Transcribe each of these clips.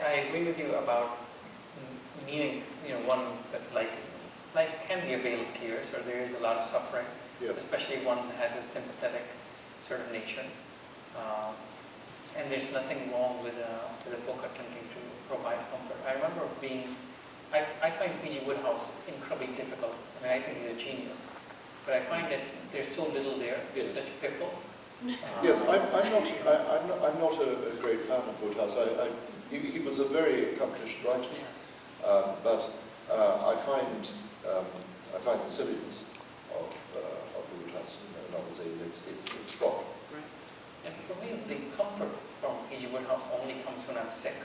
I agree with you about meaning, one that life can be a vale of tears, or there is a lot of suffering, yes. especially one that has a sympathetic sort of nature. And there's nothing wrong with a book attempting to provide comfort. I remember I find P.G. Wodehouse incredibly difficult. I mean, I think he's a genius, but I find that there's so little there. There's such piffle. Yes, I'm not a great fan of Wodehouse. He was a very accomplished writer, but I find the silliness of the Wodehouse novels. It's fraught. Right. And for me, the comfort from P.G. Wodehouse only comes when I'm sick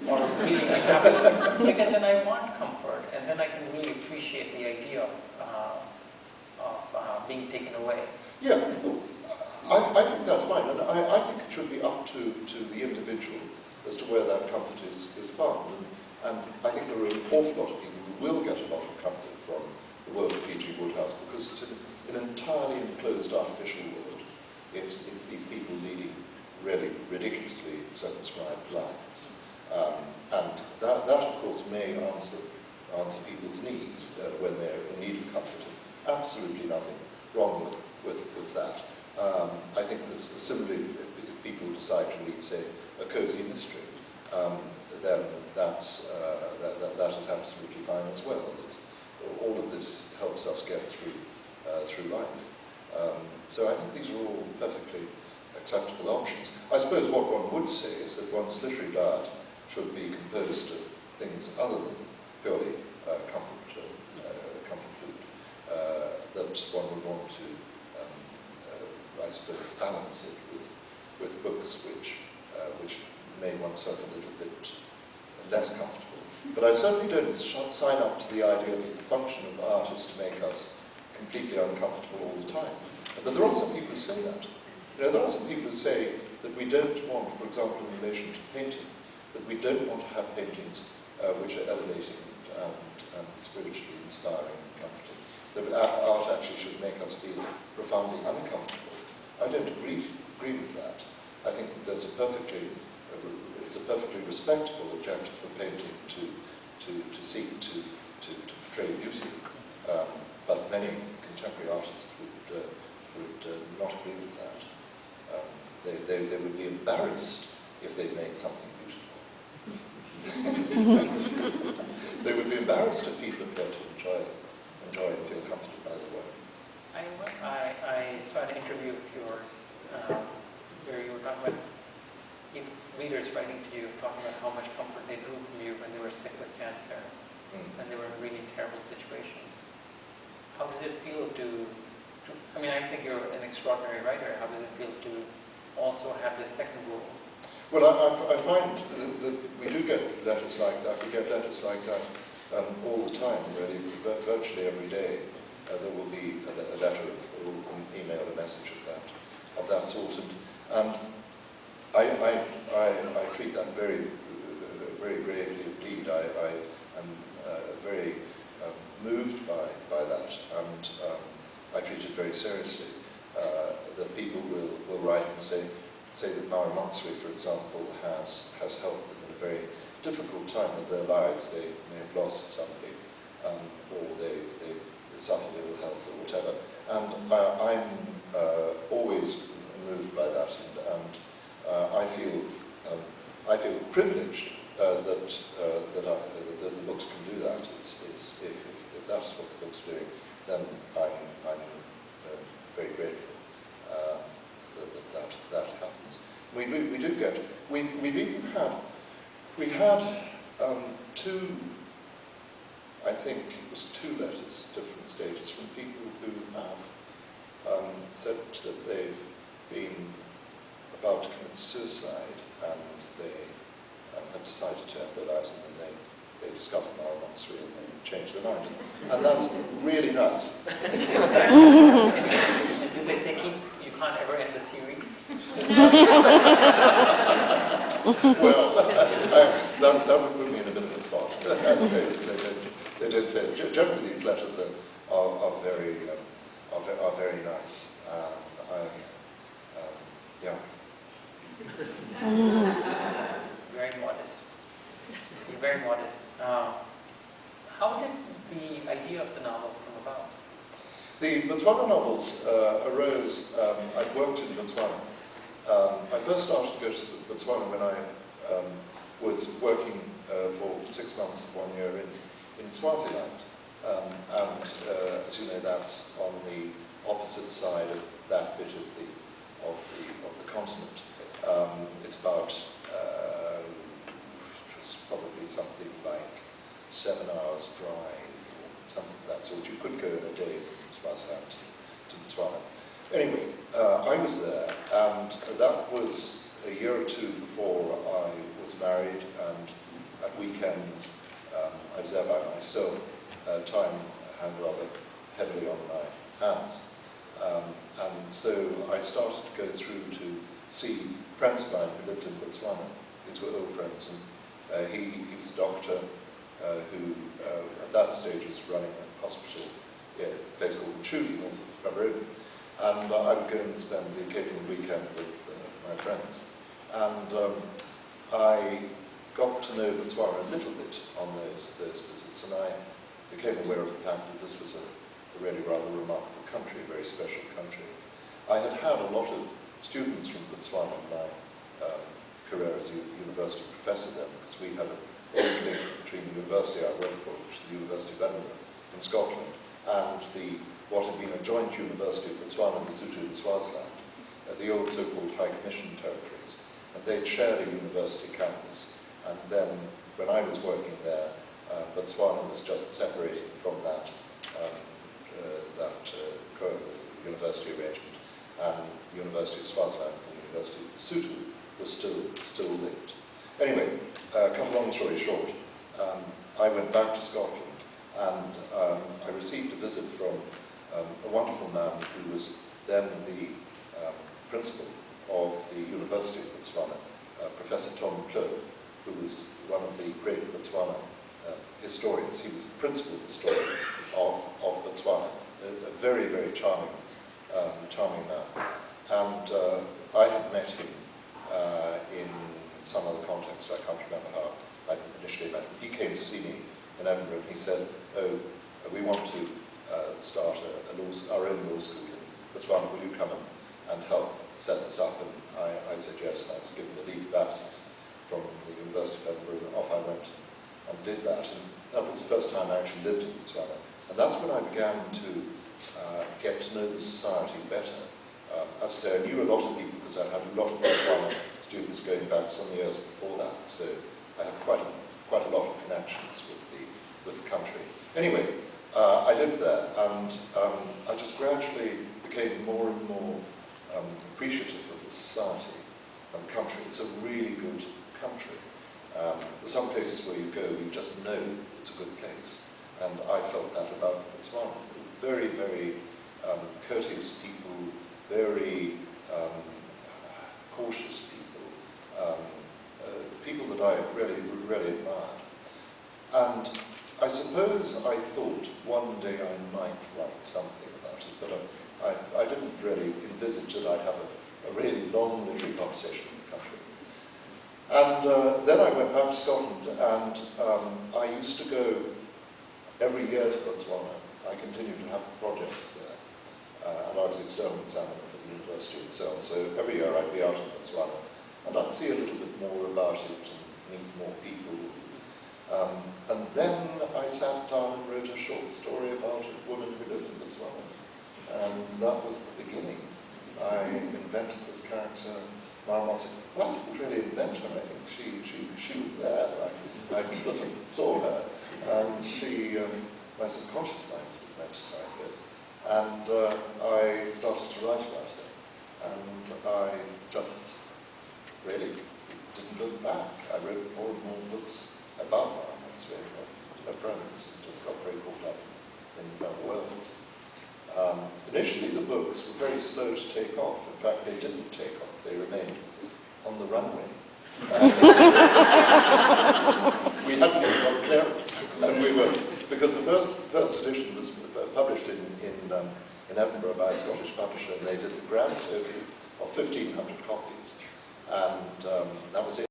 or really unhappy, because then I want comfort, and then I can really appreciate the idea of being taken away. Yes. I think that's fine, and I think it should be up to the individual as to where that comfort is found. And I think there are an awful lot of people who will get a lot of comfort from the world of P.G. Wodehouse, because it's an entirely enclosed artificial world. It's these people leading really ridiculously circumscribed lives. And that, of course, may answer people's needs when they're in need of comfort. Absolutely nothing wrong with that. I think that similarly, if people decide to read, say, a cosy mystery, then that is absolutely fine as well. All of this helps us get through life. So I think these are all perfectly acceptable options. I suppose what one would say is that one's literary diet should be composed of things other than purely comfort food, that one would want to, I suppose, balance it with books which made oneself a little bit less comfortable. But I certainly don't sign up to the idea that the function of art is to make us completely uncomfortable all the time. But there are some people who say that. There are some people who say that we don't want, for example, in relation to painting, that we don't want to have paintings which are elevating and spiritually inspiring and comforting. That art actually should make us feel profoundly uncomfortable. I don't agree with that. I think that it's a perfectly respectable objective for painting to seek to portray beauty. But many contemporary artists would not agree with that. They would be embarrassed if they made something beautiful. They would be embarrassed if people appear to enjoy and feel comforted by their work. I saw an interview of yours where you were talking about readers writing to you, talking about how much comfort they drew from you when they were sick with cancer, and they were in really terrible situations. How does it feel I mean, I think you're an extraordinary writer. How does it feel to also have this second role? Well, I find that we do get letters like that. We get letters like that all the time, really. Virtually every day there will be a letter or an email, a message of that sort. And I treat that very, very gravely indeed. I am very moved by that, and I treat it very seriously. That people will write and say that Mara Matsui, for example, has helped them in a very difficult time of their lives. They may have lost somebody, or they suffered ill health or whatever. And I'm always moved by that, and I feel privileged that the books can do that. If that is what the book's doing, then I'm very grateful that happens. We do get. We've even had two. I think it was 2 letters, different stages, from people who have said that they've been about to commit suicide, and they have decided to end their lives, and then they discovered Mara Matsui and they changed their mind. And that's really nice. Do they say you can't ever end the series? Well, that would put me in a bit of a spot. They don't say it. Generally, these letters are very nice. Very modest. very modest. How did the idea of the novels come about? The Botswana novels arose, I'd worked in Botswana. I first started to go to Botswana when I was working for 6 months of 1 year in Swaziland. As you know, that's on the opposite side of that bit of the continent. It's about probably something like 7 hours drive, or something of that sort. You could go in a day from Swaziland to Botswana. Anyway, I was there, and that was a year or two before I was married, and at weekends I was there by myself. Time hung rather heavily on my hands. And so I started to go through to see friends of mine who lived in Botswana. These were old friends, and he was a doctor who at that stage was running a hospital in a place called Mchuli, north of Cameroon. And I would go and spend the occasional weekend with my friends. And I got to know Botswana a little bit on those visits, and I became aware of the fact that this was a really rather remarkable country, a very special country. I had had a lot of students from Botswana in my career as a university professor then, because we had a link between the university I worked for, which is the University of Edinburgh in Scotland, and what had been a joint university of Botswana, Lesotho and Swaziland, the old so-called High Commission territories. And they'd shared a university campus. And then, when I was working there, Botswana was just separating from that university arrangement, and the University of Swaziland and the University of Lesotho were still linked. Anyway, cut a long story short, I went back to Scotland, and I received a visit from a wonderful man who was then the principal of the University of Botswana, Professor Tom Clerk, who was one of the great Botswana historians. He was the principal historian of Botswana, a very, very charming man. And I had met him in some other context. I can't remember how I initially met him. He came to see me in Edinburgh, and he said, "Oh, we want to start our own law school in Botswana. Will you come and help set this up?" And I said yes, and I was given the leave of absence from the University of Edinburgh, and off I went and did that. And that was the first time I actually lived in Botswana. And that's when I began to get to know the society better. As I say, I knew a lot of people because I had a lot of Botswana students going back some years before that, so I had quite a lot of connections with the country. Anyway, I lived there, and I just gradually became more and more appreciative of the society and the country. It's a really good country. There's some places where you go, you just know it's a good place, and I felt that about Botswana. Very, very courteous people, very cautious people, people that I really, really admired. And I suppose I thought one day I might write something about it, but I didn't really envisage that I'd have a really long literary conversation in the country. And then I went back to Scotland, and I used to go every year to Botswana. I continued to have projects there, and I was external examiner for the university and so on. So every year I'd be out in Botswana, and I'd see a little bit more about it and meet more people. And then I sat down and wrote a short story about a woman who lived in Botswana, and that was the beginning. I invented this character, Marmotzi. Well, I didn't really invent her, I think. She was there. I sort of saw her, and my subconscious mind invented her, I suppose. And I started to write about her, and I just really didn't look back. I wrote more and more books about her, her friends, and just got very caught up in her world. Initially, the books were very slow to take off. In fact, they didn't take off. They remained on the runway. We hadn't even got clearance, and because the first edition was published in Edinburgh by a Scottish publisher, and they did the grand total of 1,500 copies, and that was it.